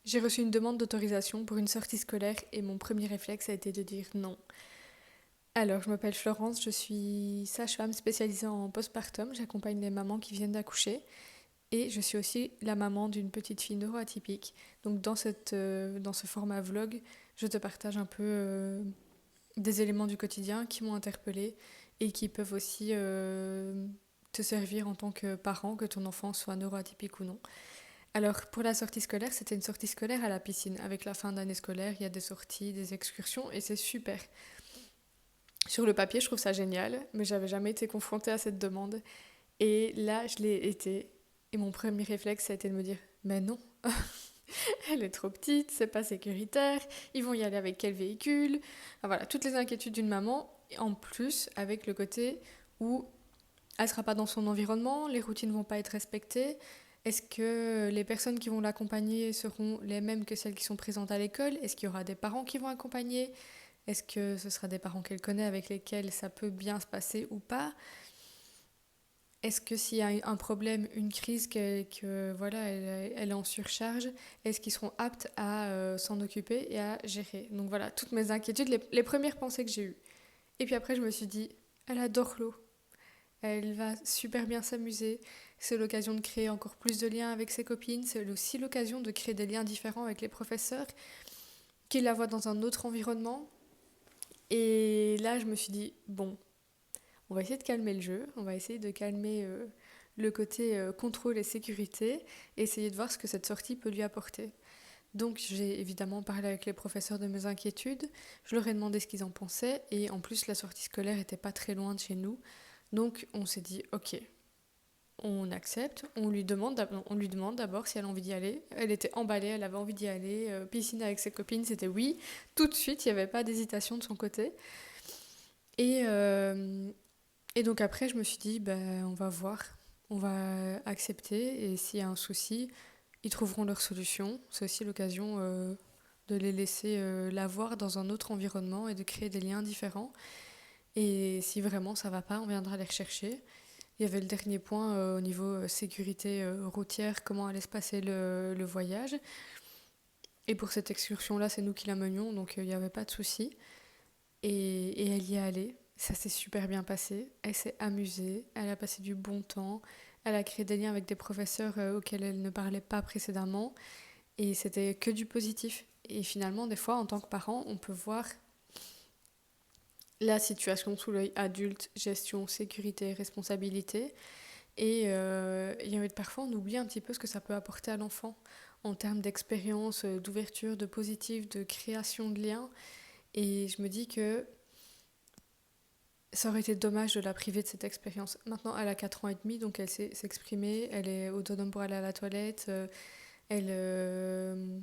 J'ai reçu une demande d'autorisation pour une sortie scolaire et mon premier réflexe a été de dire non. Alors, je m'appelle Florence, je suis sage-femme spécialisée en postpartum. J'accompagne les mamans qui viennent d'accoucher et je suis aussi la maman d'une petite fille neuroatypique. Donc, dans ce format vlog, je te partage un peu des éléments du quotidien qui m'ont interpellée et qui peuvent aussi te servir en tant que parent, que ton enfant soit neuroatypique ou non. Alors, pour la sortie scolaire, c'était une sortie scolaire à la piscine. Avec la fin d'année scolaire, il y a des sorties, des excursions, et c'est super. Sur le papier, je trouve ça génial, mais j'avais jamais été confrontée à cette demande. Et là, je l'ai été. Et mon premier réflexe, ça a été de me dire, mais non, elle est trop petite, c'est pas sécuritaire, ils vont y aller avec quel véhicule? Enfin, voilà, toutes les inquiétudes d'une maman, et en plus avec le côté où elle sera pas dans son environnement, les routines vont pas être respectées. Est-ce que les personnes qui vont l'accompagner seront les mêmes que celles qui sont présentes à l'école? Est-ce qu'il y aura des parents qui vont accompagner? Est-ce que ce sera des parents qu'elle connaît avec lesquels ça peut bien se passer ou pas? Est-ce que s'il y a un problème, une crise, voilà, elle est en surcharge, est-ce qu'ils seront aptes à s'en occuper et à gérer? Donc voilà, toutes mes inquiétudes, les premières pensées que j'ai eues. Et puis après, je me suis dit, elle adore l'eau. Elle va super bien s'amuser. C'est l'occasion de créer encore plus de liens avec ses copines. C'est aussi l'occasion de créer des liens différents avec les professeurs qui la voient dans un autre environnement. Et là, je me suis dit, bon, on va essayer de calmer le jeu. On va essayer de calmer le côté contrôle et sécurité. Et essayer de voir ce que cette sortie peut lui apporter. Donc j'ai évidemment parlé avec les professeurs de mes inquiétudes. Je leur ai demandé ce qu'ils en pensaient. Et en plus, la sortie scolaire n'était pas très loin de chez nous. Donc on s'est dit, ok, on accepte, on lui demande d'abord si elle a envie d'y aller. Elle était emballée, elle avait envie d'y aller. Piscine avec ses copines, c'était oui. Tout de suite, il n'y avait pas d'hésitation de son côté. Et, euh, et donc après, je me suis dit, ben, on va voir, on va accepter. Et s'il y a un souci, ils trouveront leur solution. C'est aussi l'occasion de les laisser la voir dans un autre environnement et de créer des liens différents. Et si vraiment ça va pas, on viendra les rechercher. Il y avait le dernier point au niveau sécurité routière, comment allait se passer le voyage. Et pour cette excursion-là, c'est nous qui la menions, donc il n'y avait pas de souci. Et elle y est allée. Ça s'est super bien passé. Elle s'est amusée, elle a passé du bon temps, elle a créé des liens avec des professeurs auxquels elle ne parlait pas précédemment. Et c'était que du positif. Et finalement, des fois, en tant que parent, on peut voir la situation sous l'œil adulte, gestion, sécurité, responsabilité. Et parfois, on oublie un petit peu ce que ça peut apporter à l'enfant en termes d'expérience, d'ouverture, de positif, de création de liens. Et je me dis que ça aurait été dommage de la priver de cette expérience. Maintenant, elle a 4 ans et demi, donc elle sait s'exprimer, elle est autonome pour aller à la toilette, elle, euh,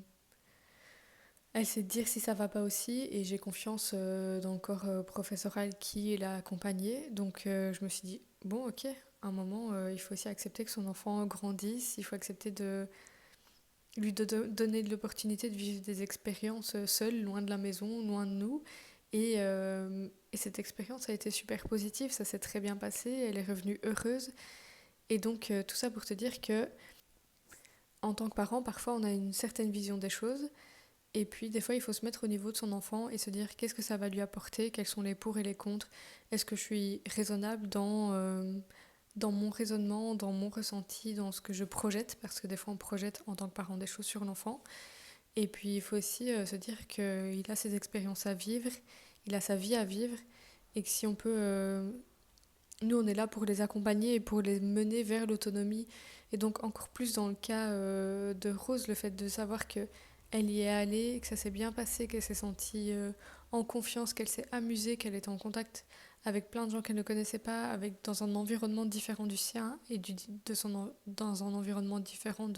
elle sait dire si ça va pas aussi, et j'ai confiance dans le corps professoral qui l'a accompagnée. Donc je me suis dit, bon, ok, à un moment, il faut aussi accepter que son enfant grandisse, il faut accepter de donner de l'opportunité de vivre des expériences seules, loin de la maison, loin de nous. Et cette expérience a été super positive, ça s'est très bien passé, elle est revenue heureuse. Et donc tout ça pour te dire que en tant que parent, parfois on a une certaine vision des choses. Et puis des fois il faut se mettre au niveau de son enfant et se dire qu'est-ce que ça va lui apporter, quels sont les pour et les contre. Est-ce que je suis raisonnable dans mon raisonnement, dans mon ressenti, dans ce que je projette, parce que des fois on projette en tant que parent des choses sur l'enfant. Et puis il faut aussi se dire qu'il a ses expériences à vivre, il a sa vie à vivre, et que si on peut... nous, on est là pour les accompagner et pour les mener vers l'autonomie. Et donc encore plus dans le cas de Rose, le fait de savoir que elle y est allée, que ça s'est bien passé, qu'elle s'est sentie en confiance, qu'elle s'est amusée, qu'elle était en contact avec plein de gens qu'elle ne connaissait pas, dans un environnement différent du sien et dans un environnement différent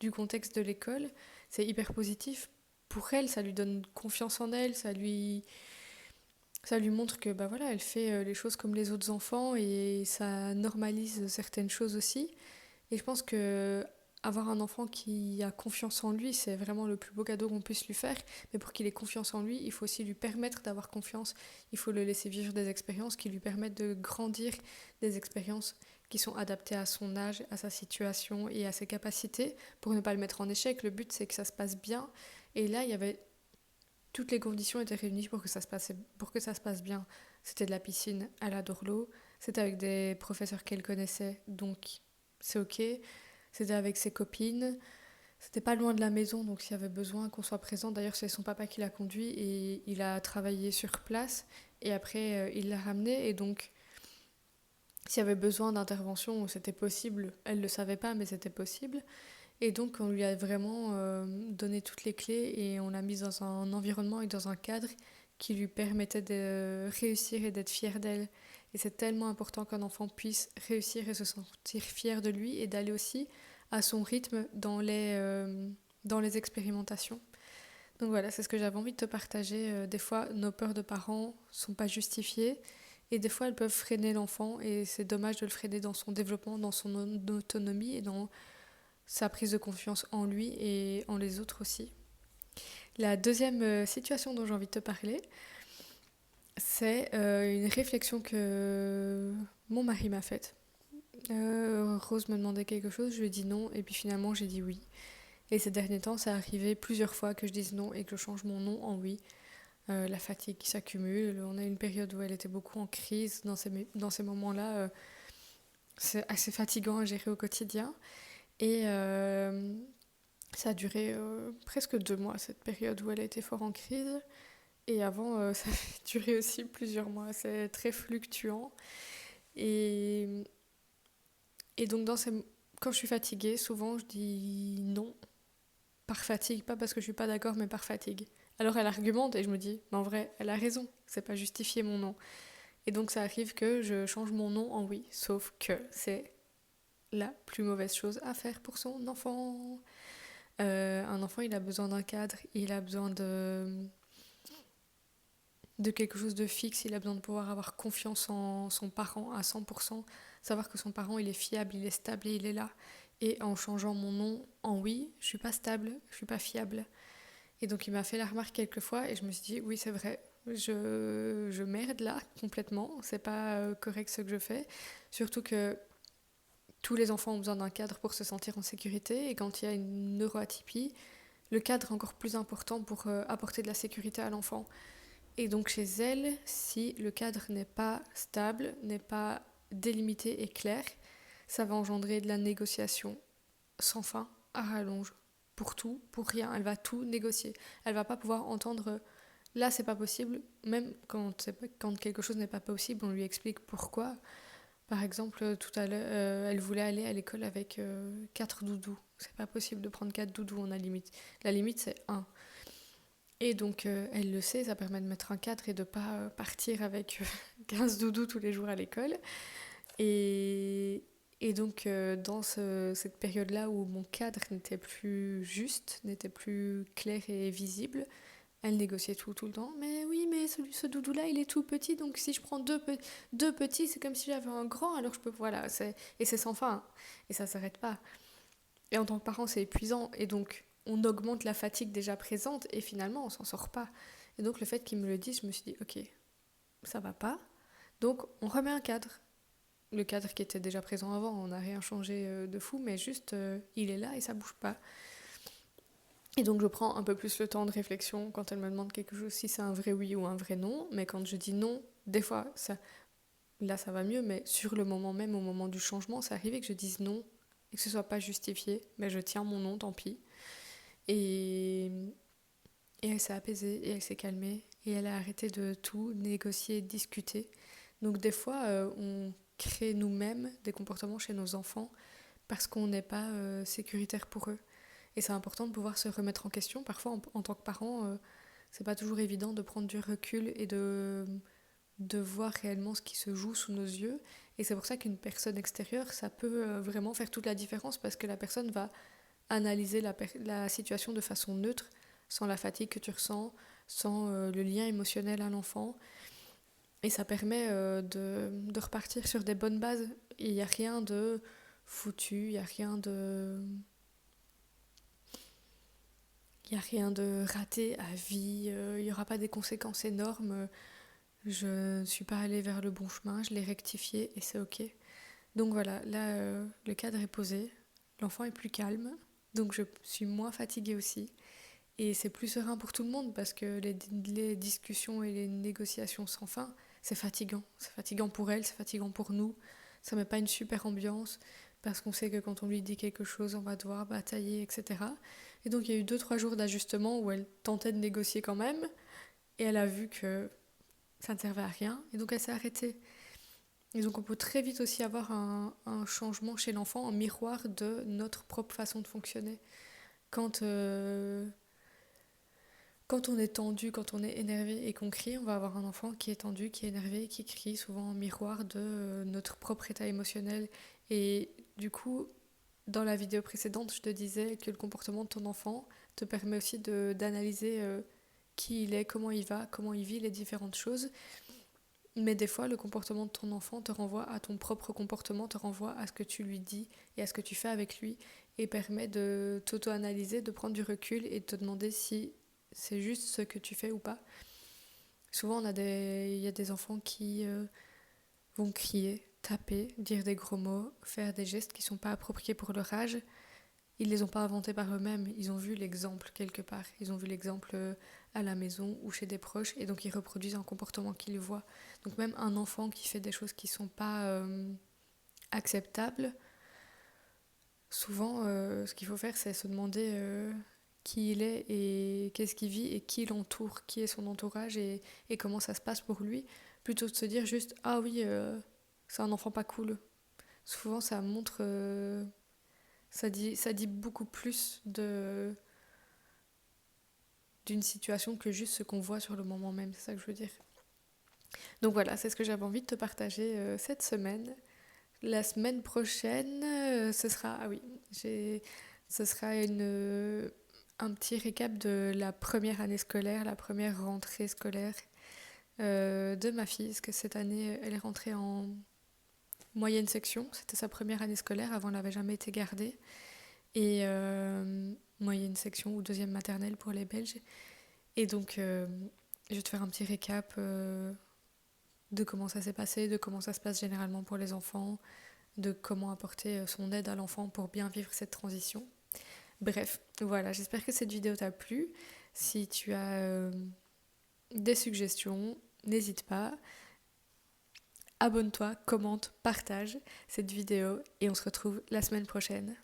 du contexte de l'école. C'est hyper positif. Pour elle, ça lui donne confiance en elle, ça lui montre que bah voilà, elle fait les choses comme les autres enfants et ça normalise certaines choses aussi. Et je pense que avoir un enfant qui a confiance en lui, c'est vraiment le plus beau cadeau qu'on puisse lui faire. Mais pour qu'il ait confiance en lui, il faut aussi lui permettre d'avoir confiance. Il faut le laisser vivre des expériences qui lui permettent de grandir, des expériences qui sont adaptés à son âge, à sa situation et à ses capacités pour ne pas le mettre en échec. Le but, c'est que ça se passe bien. Et là, il y avait toutes les conditions étaient réunies pour que ça se passe bien. C'était de la piscine, elle adore l'eau. C'était avec des professeurs qu'elle connaissait, donc c'est ok. C'était avec ses copines. C'était pas loin de la maison, donc s'il y avait besoin qu'on soit présent. D'ailleurs, c'est son papa qui l'a conduit et il a travaillé sur place. Et après, il l'a ramené. Et donc, s'il y avait besoin d'intervention, c'était possible. Elle ne le savait pas, mais c'était possible. Et donc, on lui a vraiment donné toutes les clés et on l'a mise dans un environnement et dans un cadre qui lui permettait de réussir et d'être fière d'elle. Et c'est tellement important qu'un enfant puisse réussir et se sentir fier de lui et d'aller aussi à son rythme dans les expérimentations. Donc voilà, c'est ce que j'avais envie de te partager. Des fois, nos peurs de parents sont pas justifiées et des fois, elles peuvent freiner l'enfant et c'est dommage de le freiner dans son développement, dans son autonomie et dans sa prise de confiance en lui et en les autres aussi. La deuxième situation dont j'ai envie de te parler, c'est une réflexion que mon mari m'a faite. Rose me demandait quelque chose, je lui ai dit non, et puis finalement j'ai dit oui. Et ces derniers temps, ça arrivait plusieurs fois que je dise non et que je change mon non en oui. La fatigue qui s'accumule, on a une période où elle était beaucoup en crise. Dans ces moments-là, c'est assez fatigant à gérer au quotidien. Et ça a duré presque 2 mois, cette période où elle a été fort en crise. Et avant, ça a duré aussi plusieurs mois. C'est très fluctuant. Et, et donc, quand je suis fatiguée, souvent, je dis non. Par fatigue, pas parce que je suis pas d'accord, mais par fatigue. Alors elle argumente et je me dis, mais en vrai, elle a raison. C'est pas justifier mon non. Et donc, ça arrive que je change mon non en oui. Sauf que c'est la plus mauvaise chose à faire pour son enfant. Un enfant, il a besoin d'un cadre, il a besoin de quelque chose de fixe, il a besoin de pouvoir avoir confiance en son parent à 100%, savoir que son parent, il est fiable, il est stable et il est là. Et en changeant mon nom en oui, je suis pas stable, je suis pas fiable. Et donc il m'a fait la remarque quelques fois et je me suis dit, oui, c'est vrai, je merde là complètement, c'est pas correct ce que je fais. Surtout que tous les enfants ont besoin d'un cadre pour se sentir en sécurité et quand il y a une neuroatypie, le cadre est encore plus important pour apporter de la sécurité à l'enfant. Et donc chez elle, si le cadre n'est pas stable, n'est pas délimité et clair, ça va engendrer de la négociation sans fin, à rallonge, pour tout, pour rien. Elle va tout négocier. Elle va pas pouvoir entendre là c'est pas possible, même quand quelque chose n'est pas possible, on lui explique pourquoi. Par exemple, tout à l'heure, elle voulait aller à l'école avec 4 doudous. C'est pas possible de prendre 4 doudous, on a limite. La limite, c'est un. Et donc, elle le sait, ça permet de mettre un cadre et de pas partir avec 15 doudous tous les jours à l'école. Et, et donc, dans cette période-là où mon cadre n'était plus juste, n'était plus clair et visible, elle négociait tout le temps. Mais oui, mais ce doudou-là, il est tout petit, donc si je prends deux petits, c'est comme si j'avais un grand, alors je peux... Voilà, et c'est sans fin. Et ça s'arrête pas. Et en tant que parent, c'est épuisant. Et donc, on augmente la fatigue déjà présente, et finalement, on s'en sort pas. Et donc, le fait qu'il me le dise, je me suis dit, ok, ça va pas. Donc, on remet un cadre. Le cadre qui était déjà présent avant, on n'a rien changé de fou, mais juste, il est là et ça bouge pas. Et donc je prends un peu plus le temps de réflexion quand elle me demande quelque chose, si c'est un vrai oui ou un vrai non. Mais quand je dis non, des fois, là ça va mieux, mais sur le moment même, au moment du changement, c'est arrivé que je dise non et que ce soit pas justifié. Mais je tiens mon non, tant pis. Et, et elle s'est apaisée et elle s'est calmée et elle a arrêté de tout négocier, discuter. Donc des fois, on crée nous-mêmes des comportements chez nos enfants parce qu'on n'est pas sécuritaire pour eux. Et c'est important de pouvoir se remettre en question. Parfois, en tant que parent, c'est pas toujours évident de prendre du recul et de voir réellement ce qui se joue sous nos yeux. Et c'est pour ça qu'une personne extérieure, ça peut vraiment faire toute la différence parce que la personne va analyser la situation de façon neutre, sans la fatigue que tu ressens, sans le lien émotionnel à l'enfant. Et ça permet de repartir sur des bonnes bases. Il n'y a rien de foutu, il n'y a rien de... Il n'y a rien de raté à vie, il n'y aura pas des conséquences énormes. Je ne suis pas allée vers le bon chemin, je l'ai rectifié et c'est ok. Donc voilà, là, le cadre est posé, l'enfant est plus calme, donc je suis moins fatiguée aussi. Et c'est plus serein pour tout le monde parce que les discussions et les négociations sans fin, c'est fatigant. C'est fatigant pour elle, c'est fatigant pour nous. Ça met pas une super ambiance parce qu'on sait que quand on lui dit quelque chose, on va devoir batailler, etc. Et donc il y a eu 2-3 jours d'ajustement où elle tentait de négocier quand même et elle a vu que ça ne servait à rien et donc elle s'est arrêtée. Et donc on peut très vite aussi avoir un changement chez l'enfant en miroir de notre propre façon de fonctionner. Quand Quand on est tendu, quand on est énervé et qu'on crie, on va avoir un enfant qui est tendu, qui est énervé, qui crie, souvent en miroir de notre propre état émotionnel. Et du coup, dans la vidéo précédente, je te disais que le comportement de ton enfant te permet aussi d'analyser qui il est, comment il va, comment il vit les différentes choses. Mais des fois, le comportement de ton enfant te renvoie à ton propre comportement, te renvoie à ce que tu lui dis et à ce que tu fais avec lui, et permet de t'auto-analyser, de prendre du recul et de te demander si c'est juste ce que tu fais ou pas. Souvent, il y a des enfants qui vont crier, taper, dire des gros mots, faire des gestes qui ne sont pas appropriés pour leur âge. Ils ne les ont pas inventés par eux-mêmes, ils ont vu l'exemple quelque part. Ils ont vu l'exemple à la maison ou chez des proches, et donc ils reproduisent un comportement qu'ils voient. Donc même un enfant qui fait des choses qui ne sont pas acceptables, souvent ce qu'il faut faire, c'est se demander qui il est et qu'est-ce qu'il vit et qui l'entoure, qui est son entourage et comment ça se passe pour lui, plutôt que de se dire juste ah oui, c'est un enfant pas cool. Souvent ça montre, ça dit beaucoup plus d'une situation que juste ce qu'on voit sur le moment même, c'est ça que je veux dire. Donc voilà, c'est ce que j'avais envie de te partager cette semaine. La semaine prochaine, ce sera, ah oui, ce sera un petit récap de la première année scolaire, la première rentrée scolaire de ma fille, parce que cette année, elle est rentrée en moyenne section, c'était sa première année scolaire, avant elle n'avait jamais été gardée, et moyenne section ou deuxième maternelle pour les Belges. Et donc, je vais te faire un petit récap de comment ça s'est passé, de comment ça se passe généralement pour les enfants, de comment apporter son aide à l'enfant pour bien vivre cette transition. Bref, voilà, j'espère que cette vidéo t'a plu. Si tu as des suggestions, n'hésite pas. Abonne-toi, commente, partage cette vidéo et on se retrouve la semaine prochaine.